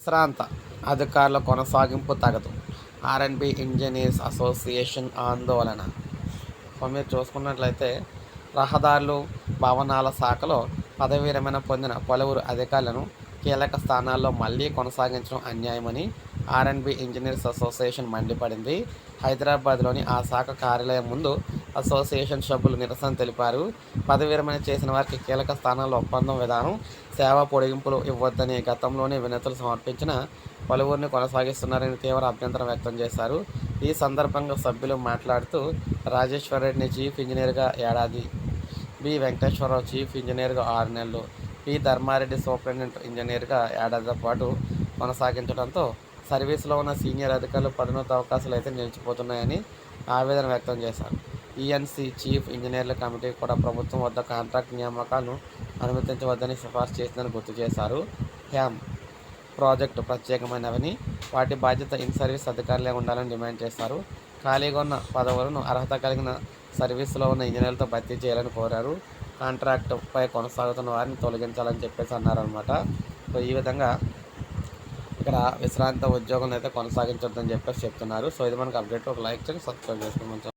విశ్రాంత అధికారుల కొనసాగింపు తగదు. ఆర్ఎండ్బి ఇంజనీర్స్ అసోసియేషన్ ఆందోళన. సో మీరు చూసుకున్నట్లయితే రహదారులు, భవనాల శాఖలో పదవీ విరమణ పొందిన పలువురు అధికారులను కీలక స్థానాల్లో మళ్లీ కొనసాగించడం అన్యాయమని ఆర్ఎండ్బి ఇంజనీర్స్ అసోసియేషన్ మండిపడింది. హైదరాబాద్లోని ఆ శాఖ కార్యాలయం ముందు అసోసియేషన్ సభ్యులు నిరసన తెలిపారు. పదవీ విరమణ చేసిన వారికి కీలక స్థానాల్లో ఒప్పందం విధానం, సేవా పొడిగింపులు ఇవ్వొద్దని గతంలోనే వినతులు సమర్పించిన పలువురిని కొనసాగిస్తున్నారని తీవ్ర అభ్యంతరం వ్యక్తం చేశారు. ఈ సందర్భంగా సభ్యులు మాట్లాడుతూ రాజేశ్వరరెడ్డిని చీఫ్ ఇంజనీర్గా ఏడాది, బి వెంకటేశ్వరరావు చీఫ్ ఇంజనీర్గా 6 నెలలు, పి ధర్మారెడ్డి సూపరింటెండెంట్ ఇంజనీర్గా ఏడాదితో పాటు కొనసాగించడంతో సర్వీసులో ఉన్న సీనియర్ అధికారులు పదోన్నతి అవకాశాలు అయితే నిలిచిపోతున్నాయని ఆవేదన వ్యక్తం చేశారు. ఈఎన్సీ చీఫ్ ఇంజనీర్ల కమిటీ కూడా ప్రభుత్వం వద్ద కాంట్రాక్ట్ నియామకాలను అనుమతించవద్దని సిఫార్సు చేసిందని గుర్తు చేశారు. హ్యామ్ ప్రాజెక్టు ప్రత్యేకమైనవని, వాటి బాధ్యత ఇన్ సర్వీస్ అధికారులే ఉండాలని డిమాండ్ చేశారు. ఖాళీగా ఉన్న పదవులను అర్హత కలిగిన సర్వీసులో ఉన్న ఇంజనీర్లతో భర్తీ చేయాలని కోరారు. కాంట్రాక్టుపై కొనసాగుతున్న వారిని తొలగించాలని చెప్పేసి అన్నారనమాట. సో ఈ విధంగా ఇక్కడ విశ్రాంత ఉద్యోగులను అయితే కొనసాగించొద్దని చెప్పేసి చెప్తున్నారు. సో ఇది మనకు అప్డేట్. ఒక లైక్ చేయండి, సబ్స్క్రైబ్ చేసుకోండి.